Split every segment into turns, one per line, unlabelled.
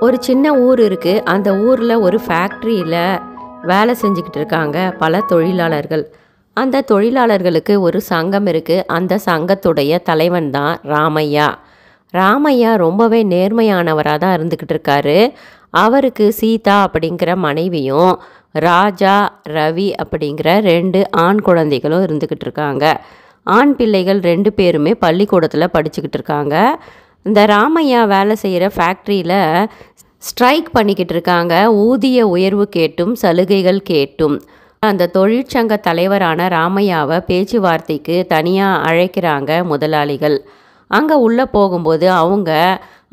ஒரு சின்ன ஊர் இருக்குது. அந்த ஊரில் ஒரு ஃபேக்ட்ரியில் வேலை செஞ்சுக்கிட்டு இருக்காங்க பல தொழிலாளர்கள். அந்த தொழிலாளர்களுக்கு ஒரு சங்கம் இருக்குது. அந்த சங்கத்துடைய தலைவன் தான் ராமையா. ராமையா ரொம்பவே நேர்மையானவராக தான் இருந்துக்கிட்டு இருக்காரு. அவருக்கு சீதா அப்படிங்கிற மனைவியும் ராஜா ரவி அப்படிங்கிற 2 ஆண் குழந்தைகளும் இருந்துக்கிட்டு இருக்காங்க. ஆண் பிள்ளைகள் 2 பேருமே பள்ளிக்கூடத்தில் படிச்சுக்கிட்டு இருக்காங்க. இந்த ராமையா வேலை செய்கிற ஃபேக்ட்ரியில் ஸ்ட்ரைக் பண்ணிக்கிட்டு இருக்காங்க. ஊதிய உயர்வு கேட்டும் சலுகைகள் கேட்டும். அந்த தொழிற்சங்க தலைவரான ராமையாவை பேச்சுவார்த்தைக்கு தனியாக அழைக்கிறாங்க முதலாளிகள். அங்கே உள்ளே போகும்போது அவங்க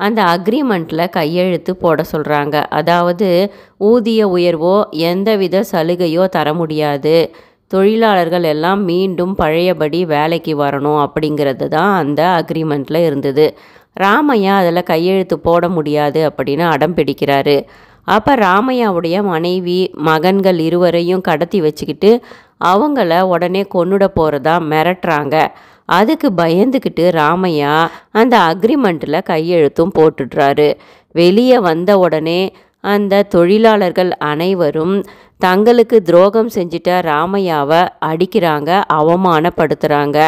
அந்த அக்ரிமெண்ட்டில் கையெழுத்து போட சொல்கிறாங்க. அதாவது ஊதிய உயர்வோ எந்தவித சலுகையோ தர முடியாது, தொழிலாளர்கள் எல்லாம் மீண்டும் பழையபடி வேலைக்கு வரணும் அப்படிங்கிறது தான் அந்த அக்ரிமெண்ட்டில் இருந்தது. ராமையா அதில் கையெழுத்து போட முடியாது அப்படின்னு அடம் பிடிக்கிறாரு. அப்போ ராமையாவுடைய மனைவி மகன்கள் இருவரையும் கடத்தி வச்சுக்கிட்டு அவங்கள உடனே கொன்னுட போகிறதா மிரட்டுறாங்க. அதுக்கு பயந்துக்கிட்டு ராமையா அந்த அக்ரிமெண்ட்டில் கையெழுத்தும் போட்டுடுறாரு. வெளியே வந்த உடனே அந்த தொழிலாளர்கள் அனைவரும் தங்களுக்கு துரோகம் செஞ்சிட்ட ராமையாவை அடிக்கிறாங்க, அவமானப்படுத்துகிறாங்க.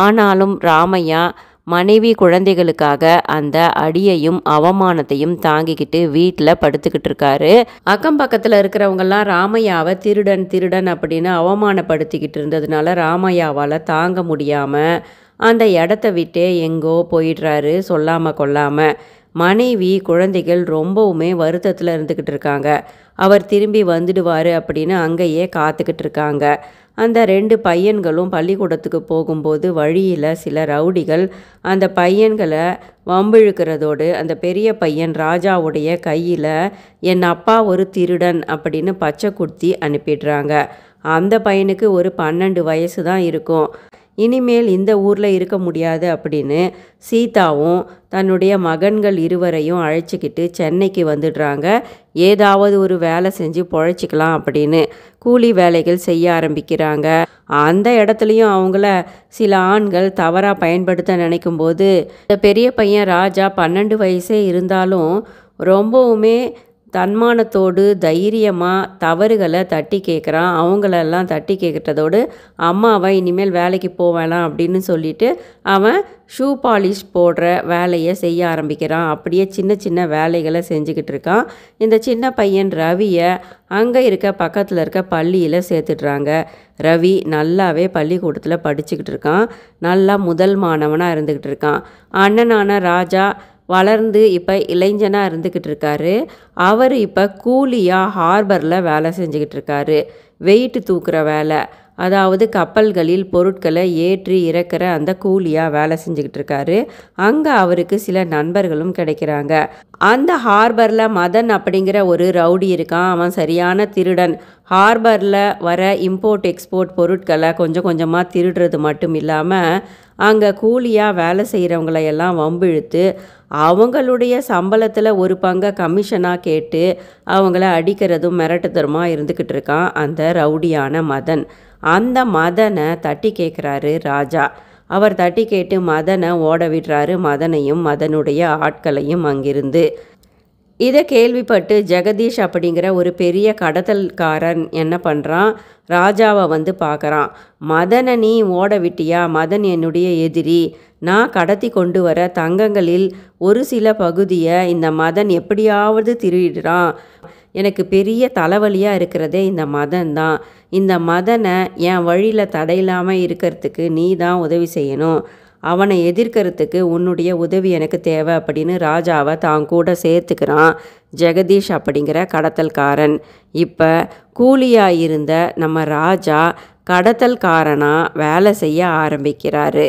ஆனாலும் ராமையா மனைவி குழந்தைகளுக்காக அந்த அடியையும் அவமானத்தையும் தாங்கிக்கிட்டு வீட்டில் படுத்துக்கிட்டு இருக்காரு. அக்கம் பக்கத்தில் இருக்கிறவங்கெல்லாம் ராமையாவை திருடன் திருடன் அப்படின்னு அவமானப்படுத்திக்கிட்டு இருந்ததுனால ராமையாவால் தாங்க முடியாமல் அந்த இடத்த விட்டே எங்கோ போயிடுறாரு சொல்லாமல் கொள்ளாமல். மனைவி குழந்தைகள் ரொம்பவுமே வருத்தத்தில் இருந்துக்கிட்டு இருக்காங்க. அவர் திரும்பி வந்துடுவார் அப்படின்னு அங்கேயே காத்துக்கிட்டு இருக்காங்க. அந்த 2 பையன்களும் பள்ளிக்கூடத்துக்கு போகும்போது வழியில் சில ரவுடிகள் அந்த பையன்களை வம்பிழுக்கிறதோடு அந்த பெரிய பையன் ராஜாவுடைய கையில் என் அப்பா ஒரு திருடன் அப்படின்னு பச்சை குத்தி அனுப்பிடுறாங்க. அந்த பையனுக்கு ஒரு 12 வயசு தான் இருக்கும். இனிமேல் இந்த ஊரில் இருக்க முடியாது அப்படின்னு சீதாவும் தன்னுடைய மகன்கள் இருவரையும் அழைச்சிக்கிட்டு சென்னைக்கு வந்துடுறாங்க. ஏதாவது ஒரு வேலை செஞ்சு பொழைச்சிக்கலாம் அப்படின்னு கூலி வேலைகள் செய்ய ஆரம்பிக்கிறாங்க. அந்த இடத்துலையும் அவங்கள சில ஆண்கள் தவறாக பயன்படுத்த நினைக்கும்போது இந்த பெரிய பையன் ராஜா 12 வயசே இருந்தாலும் ரொம்பவுமே தன்மானத்தோடு தைரியமாக தவறுகளை தட்டி கேட்குறான். அவங்களெல்லாம் தட்டி கேட்குறதோடு அம்மாவை இனிமேல் வேலைக்கு போவேலாம் அப்படின்னு சொல்லிட்டு அவன் ஷூ பாலிஷ் போடுற வேலையை செய்ய ஆரம்பிக்கிறான். அப்படியே சின்ன சின்ன வேலைகளை செஞ்சுக்கிட்டு இருக்கான். இந்த சின்ன பையன் ரவியை அங்கே இருக்க பக்கத்தில் இருக்க பள்ளியில் சேர்த்துடுறாங்க. ரவி நல்லாவே பள்ளிக்கூடத்தில் படிச்சுக்கிட்டு இருக்கான். நல்லா முதல் மாணவனாக இருந்துக்கிட்டு இருக்கான். அண்ணனான ராஜா வளர்ந்து இப்போ இளைஞனாக இருந்துக்கிட்டு இருக்காரு. அவர் இப்போ கூலியாக ஹார்பரில் வேலை செஞ்சுக்கிட்டு இருக்காரு. வெயிட்டு தூக்குற வேலை, அதாவது கப்பல்களில் பொருட்களை ஏற்றி இறக்குற அந்த கூலியாக வேலை செஞ்சுக்கிட்டு இருக்காரு. அங்கே அவருக்கு சில நண்பர்களும் கிடைக்கிறாங்க. அந்த ஹார்பரில் மதன் அப்படிங்கிற ஒரு ரவுடி இருக்கான். அவன் சரியான திருடன். ஹார்பரில் வர இம்போர்ட் எக்ஸ்போர்ட் பொருட்களை கொஞ்சம் கொஞ்சமாக திருடுறது மட்டும் இல்லாமல் அங்கே கூலியாக வேலை செய்கிறவங்களையெல்லாம் வம்பிழுத்து அவங்களுடைய சம்பளத்தில் ஒரு பங்கை கமிஷனாக கேட்டு அவங்கள அடிக்கிறதும் மிரட்டுத்தரமா இருந்துக்கிட்டு இருக்கான் அந்த ரவுடியான மதன். அந்த மதனை தட்டி கேட்குறாரு ராஜா. அவர் தட்டி கேட்டு மதனை ஓட விடுறாரு. மதனையும் மதனுடைய ஆட்களையும் அங்கிருந்து. இதை கேள்விப்பட்டு ஜெகதீஷ் அப்படிங்கிற ஒரு பெரிய கடத்தல்காரன் என்ன பண்ணுறான், ராஜாவை வந்து பார்க்குறான். மதனை நீ ஓட விட்டியா? மதன் என்னுடைய எதிரி. நான் கடத்தி கொண்டு வர தங்கங்களில் ஒரு சில பகுதியை இந்த மதன் எப்படியாவது திருடுறான். எனக்கு பெரிய தலைவலியாக இருக்கிறதே இந்த மதன் தான். இந்த மதனை என் வழியில் தடையில்லாமல் இருக்கிறதுக்கு நீ தான் உதவி செய்யணும். அவனை எதிர்க்கிறதுக்கு உன்னுடைய உதவி எனக்கு தேவை அப்படின்னு ராஜாவை தான் கூட சேர்த்துக்கிறான் ஜெகதீஷ் அப்படிங்கிற கடத்தல்காரன். இப்போ கூலியாக இருந்த நம்ம ராஜா கடத்தல்காரனாக வேலை செய்ய ஆரம்பிக்கிறாரு.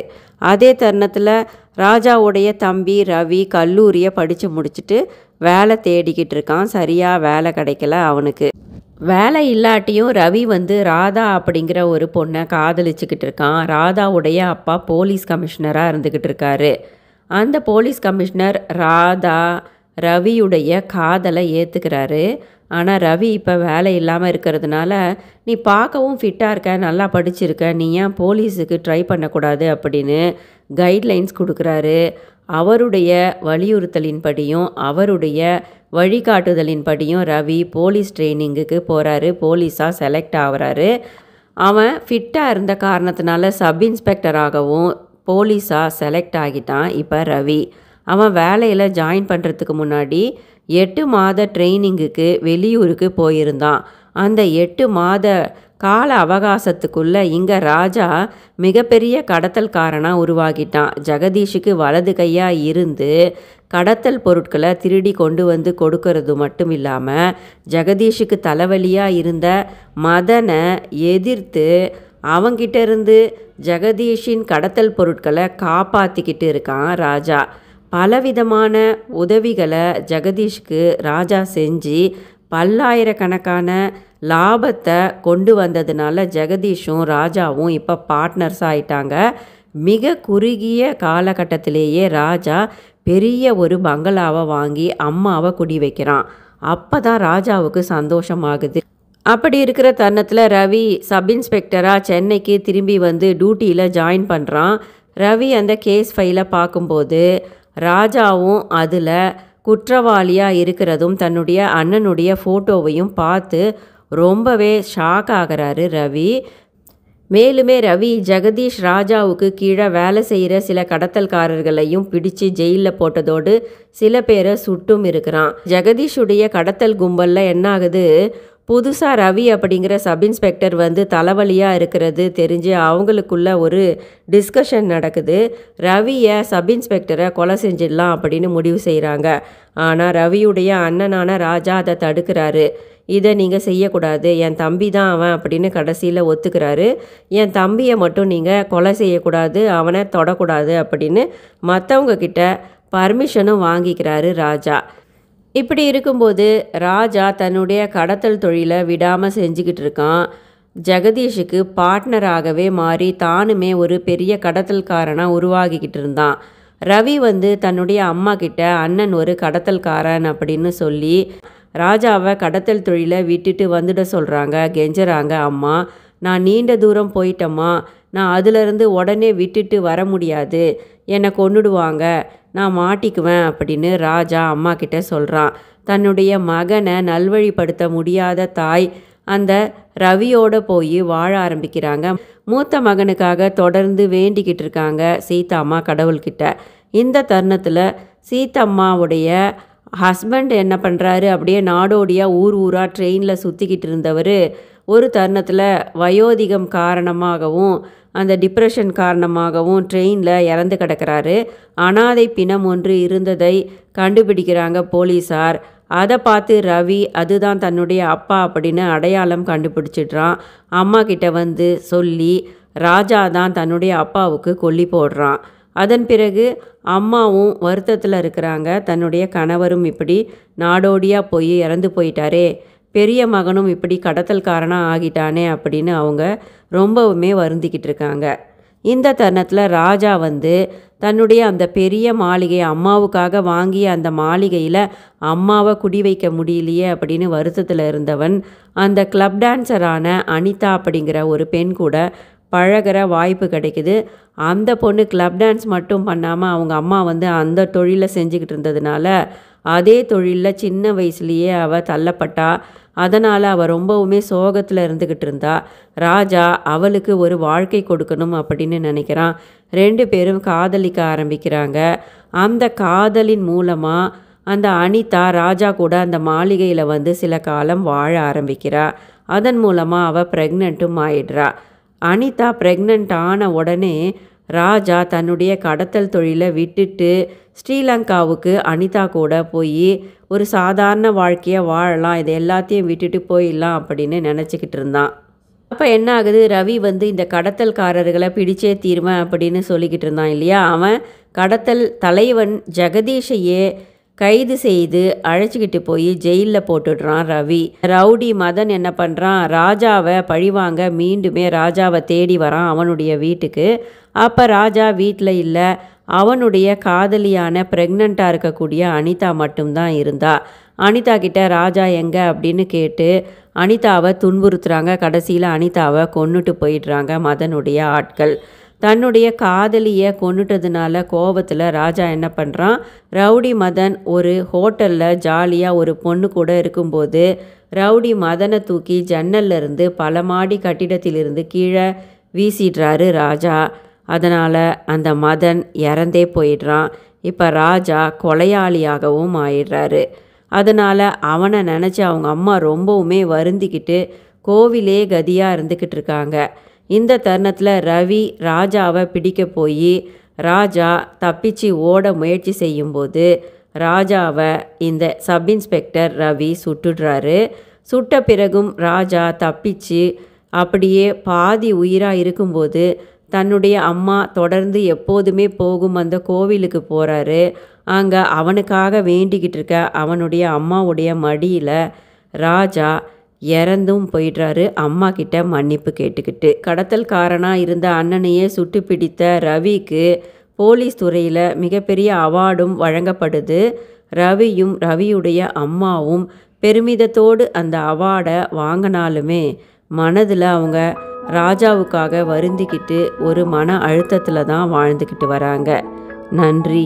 அதே தருணத்தில் ராஜாவுடைய தம்பி ரவி கல்லூரியை படித்து முடிச்சுட்டு வேலை தேடிக்கிட்டு இருக்கான். சரியாக வேலை கிடைக்கல அவனுக்கு. வேலை இல்லாட்டியும் ரவி வந்து ராதா அப்படிங்கிற ஒரு பொண்ணை காதலிச்சுக்கிட்டு இருக்கான். ராதாவுடைய அப்பா போலீஸ் கமிஷனராக இருந்துக்கிட்டு இருக்காரு. அந்த போலீஸ் கமிஷனர் ராதா ரவியுடைய காதலை ஏற்றுக்கிறாரு. ஆனால் ரவி இப்போ வேலை இல்லாமல் இருக்கிறதுனால நீ பார்க்கவும் ஃபிட்டாக இருக்க, நல்லா படிச்சிருக்க, நீ ஏன் போலீஸுக்கு ட்ரை பண்ணக்கூடாது அப்படின்னு கைட்லைன்ஸ் கொடுக்குறாரு. அவருடைய வலியுறுத்தலின்படியும் அவருடைய வழிகாட்டுதலின்படியும் ரவி போலீஸ் ட்ரைனிங்குக்கு போகிறாரு. போலீஸாக செலக்ட் ஆகுறாரு. அவன் ஃபிட்டாக இருந்த காரணத்தினால சப் இன்ஸ்பெக்டராகவும் போலீஸாக செலக்ட் ஆகிட்டான். இப்போ ரவி அவன் வேலையில் ஜாயின் பண்ணுறதுக்கு முன்னாடி 8 மாத ட்ரைனிங்குக்கு வெளியூருக்கு போயிருந்தான். அந்த 8 மாத கால அவகாசத்துக்குள்ளே இங்கே ராஜா மிகப்பெரிய கடத்தல்காரனாக உருவாகிட்டான். ஜெகதீஷுக்கு வலது கையாக இருந்து கடத்தல் பொருட்களை திருடி கொண்டு வந்து கொடுக்கறது மட்டும் இல்லாமல் ஜெகதீஷுக்கு தலைவலியாக இருந்த மதனை எதிர்த்து அவங்கிட்ட இருந்து ஜெகதீஷின் கடத்தல் பொருட்களை காப்பாற்றிக்கிட்டு இருக்கான் ராஜா. பலவிதமான உதவிகளை ஜெகதீஷ்க்கு ராஜா செஞ்சு பல்லாயிரக்கணக்கான லாபத்தை கொண்டு வந்ததுனால ஜெகதீஷும் ராஜாவும் இப்போ பார்ட்னர்ஸ் ஆயிட்டாங்க. மிக குறுகிய காலகட்டத்திலேயே ராஜா பெரிய ஒரு பங்களாவை வாங்கி அம்மாவை குடி வைக்கிறான். அப்போ தான் ராஜாவுக்கு சந்தோஷமாகுது. அப்படி இருக்கிற தருணத்தில் ரவி சப் இன்ஸ்பெக்டராக சென்னைக்கு திரும்பி வந்து டியூட்டியில் ஜாயின் பண்ணுறான். ரவி அந்த கேஸ் ஃபைலை பார்க்கும்போது ராஜாவும் அதில் குற்றவாளியாக இருக்கிறதும் தன்னுடைய அண்ணனுடைய ஃபோட்டோவையும் பார்த்து ரொம்பவே ஷாக் ஆகிறாரு ரவி. மேலுமே ரவி ஜெகதீஷ் ராஜாவுக்கு கீழே வேலை செய்கிற சில கடத்தல்காரர்களையும் பிடிச்சு ஜெயிலில் போட்டதோடு சில பேரை சுட்டும் இருக்கிறான். ஜெகதீஷுடைய கடத்தல் கும்பலில் என்ன ஆகுது, புதுசாக ரவி அப்படிங்கிற சப் இன்ஸ்பெக்டர் வந்து தலைவலியாக இருக்கிறது தெரிஞ்சு அவங்களுக்குள்ள ஒரு டிஸ்கஷன் நடக்குது. ரவியை சப் இன்ஸ்பெக்டரை கொலை செஞ்சிடலாம் அப்படின்னு முடிவு செய்கிறாங்க. ஆனால் ரவியுடைய அண்ணனான ராஜா அதை தடுக்கிறாரு. இதை நீங்கள் செய்யக்கூடாது, என் தம்பி தான் அவன் அப்படின்னு கடைசியில் ஒத்துக்கிறாரு. என் தம்பியை மட்டும் நீங்கள் கொலை செய்யக்கூடாது, அவனை தொடக்கூடாது அப்படின்னு மற்றவங்க கிட்ட பர்மிஷனும் வாங்கிக்கிறாரு ராஜா. இப்படி இருக்கும்போது ராஜா தன்னுடைய கடத்தல் தொழிலை விடாமல் செஞ்சுக்கிட்டு இருக்கான். ஜெகதீஷுக்கு பார்ட்னராகவே மாறி தானுமே ஒரு பெரிய கடத்தல்காரனாக உருவாகிக்கிட்டு இருந்தான். ரவி வந்து தன்னுடைய அம்மா கிட்ட அண்ணன் ஒரு கடத்தல்காரன் அப்படின்னு சொல்லி ராஜாவை கடத்தல் தொழிலை விட்டுட்டு வந்துட சொல்கிறாங்க, கெஞ்சறாங்க. அம்மா, நான் நீண்ட தூரம் போயிட்டம்மா, நான் அதிலிருந்து உடனே விட்டுட்டு வர முடியாது, என்னை கொன்னுடுவாங்க, நான் மாட்டிக்குவேன் அப்படின்னு ராஜா அம்மா கிட்ட சொல்கிறான். தன்னுடைய மகனை நல்வழிப்படுத்த முடியாத தாய் அந்த ரவியோட போய் வாழ ஆரம்பிக்கிறாங்க. மூத்த மகனுக்காக தொடர்ந்து வேண்டிக்கிட்டு இருக்காங்க சீதாம்மா கடவுள்கிட்ட. இந்த தருணத்தில் சீதம்மாவுடைய ஹஸ்பண்ட் என்ன பண்ணுறாரு, அப்படியே நாடோடியாக ஊர் ஊராக ட்ரெயினில் சுற்றிக்கிட்டு இருந்தவர் ஒரு தருணத்தில் வயோதிகம் காரணமாகவும் அந்த டிப்ரெஷன் காரணமாகவும் ட்ரெயினில் இறந்து கிடக்கிறாரு. அனாதை பிணம் ஒன்று இருந்ததை கண்டுபிடிக்கிறாங்க போலீஸார். அதை பார்த்து ரவி அதுதான் தன்னுடைய அப்பா அப்படின்னு அடையாளம் கண்டுபிடிச்சிடுறான். அம்மா கிட்ட வந்து சொல்லி ராஜா தான் தன்னுடைய அப்பாவுக்கு கொல்லி போடுறான். அதன் பிறகு அம்மாவும் வருத்தத்தில் இருக்கிறாங்க. தன்னுடைய கணவரும் இப்படி நாடோடியாக போய் இறந்து போயிட்டாரே, பெரிய மகனும் இப்படி கடத்தல்காரனாக ஆகிட்டானே அப்படின்னு அவங்க ரொம்பவுமே வருந்திக்கிட்டு இருக்காங்க. இந்த தருணத்தில் ராஜா வந்து தன்னுடைய அந்த பெரிய மாளிகை அம்மாவுக்காக வாங்கிய அந்த மாளிகையில் அம்மாவை குடி வைக்க முடியலையே அப்படின்னு வருத்தத்தில் இருந்தவன் அந்த கிளப் டான்ஸரான அனிதா அப்படிங்கிற ஒரு பெண் கூட பழகிற வாய்ப்பு கிடைக்குது. அந்த பொண்ணு கிளப் டான்ஸ் மட்டும் பண்ணாமல் அவங்க அம்மா வந்து அந்த தொழிலை செஞ்சுக்கிட்டு இருந்ததுனால அதே தொழிலில் சின்ன வயசுலேயே அவள் தள்ளப்பட்டா. அதனால் அவள் ரொம்பவுமே சோகத்தில் இருந்துக்கிட்டு இருந்தா. ராஜா அவளுக்கு ஒரு வாழ்க்கை கொடுக்கணும் அப்படின்னு நினைக்கிறான். 2 பேரும் காதலிக்க ஆரம்பிக்கிறாங்க. அந்த காதலின் மூலமாக அந்த அனிதா ராஜா கூட அந்த மாளிகையில் வந்து சில காலம் வாழ ஆரம்பிக்கிறா. அதன் மூலமாக அவள் ப்ரெக்னெண்ட்டும் ஆயிடுறா. அனிதா ப்ரெக்னென்ட் ஆன உடனே ராஜா தன்னுடைய கடத்தல் தொழிலை விட்டுட்டு ஸ்ரீலங்காவுக்கு அனிதா கூட போய் ஒரு சாதாரண வாழ்க்கையை வாழலாம், இது எல்லாத்தையும் விட்டுட்டு போயிடலாம் அப்படின்னு நினச்சிக்கிட்டு இருந்தான். அப்போ என்ன ஆகுது, ரவி வந்து இந்த கடத்தல்காரர்களை பிடிச்சே தீருவேன் அப்படின்னு சொல்லிக்கிட்டு இருந்தான் இல்லையா. அவன் கடத்தல் தலைவன் ஜெகதீஷையே கைது செய்து அழைச்சிக்கிட்டு போய் ஜெயிலில் போட்டுடுறான் ரவி. ரவுடி மதன் என்ன பண்ணுறான், ராஜாவை பழிவாங்க மீண்டுமே ராஜாவை தேடி வரான் அவனுடைய வீட்டுக்கு. அப்போ ராஜா வீட்டில் இல்லை, அவனுடைய காதலியான ப்ரெக்னெண்ட்டாக இருக்கக்கூடிய அனிதா மட்டும்தான் இருந்தா. அனிதா கிட்ட ராஜா எங்கே அப்படின்னு கேட்டு அனிதாவை துன்புறுத்துறாங்க. கடைசியில் அனிதாவை கொன்னுட்டு போயிடுறாங்க மதனுடைய ஆட்கள். தன்னுடைய காதலியை கொன்னுட்டதுனால கோபத்தில் ராஜா என்ன பண்ணுறான், ரவுடி மதன் ஒரு ஹோட்டலில் ஜாலியாக ஒரு பொண்ணு கூட இருக்கும்போது ரவுடி மதனை தூக்கி ஜன்னல்ல இருந்து பல மாடி கட்டிடத்திலிருந்து கீழே வீசிடுறாரு ராஜா. அதனால் அந்த மதன் இறந்தே போயிடுறான். இப்போ ராஜா கொலையாளியாகவும் ஆயிடுறாரு. அதனால் அவனை நினச்சி அவங்க அம்மா ரொம்பவுமே வருந்திக்கிட்டு கோவிலே கதியாக இருந்துக்கிட்டு இருக்காங்க. இந்த தருணத்தில் ரவி ராஜாவை பிடிக்க போய் ராஜா தப்பிச்சு ஓட முயற்சி செய்யும்போது ராஜாவை இந்த சப் இன்ஸ்பெக்டர் ரவி சுட்டுடுறாரு. சுட்ட பிறகும் ராஜா தப்பிச்சு அப்படியே பாதி உயிராக இருக்கும்போது தன்னுடைய அம்மா தொடர்ந்து எப்போதுமே போகும் அந்த கோவிலுக்கு போகிறாரு. அங்கே அவனுக்காக வேண்டிக்கிட்டு இருக்க அவனுடைய அம்மாவுடைய மடியில் ராஜா இறந்தும் போயிடுறாரு, அம்மா கிட்ட மன்னிப்பு கேட்டுக்கிட்டு. கடத்தல்காரனாக இருந்த அண்ணனையே சுட்டு பிடித்த ரவிக்கு போலீஸ் துறையில் மிகப்பெரிய அவார்டும் வழங்கப்படுது. ரவியும் ரவியுடைய அம்மாவும் பெருமிதத்தோடு அந்த அவார்டை வாங்கினாலுமே மனதில் அவங்க ராஜாவுக்காக வருந்திக்கிட்டு ஒரு மன அழுத்தத்தில் தான் வாழ்ந்துக்கிட்டு வராங்க. நன்றி.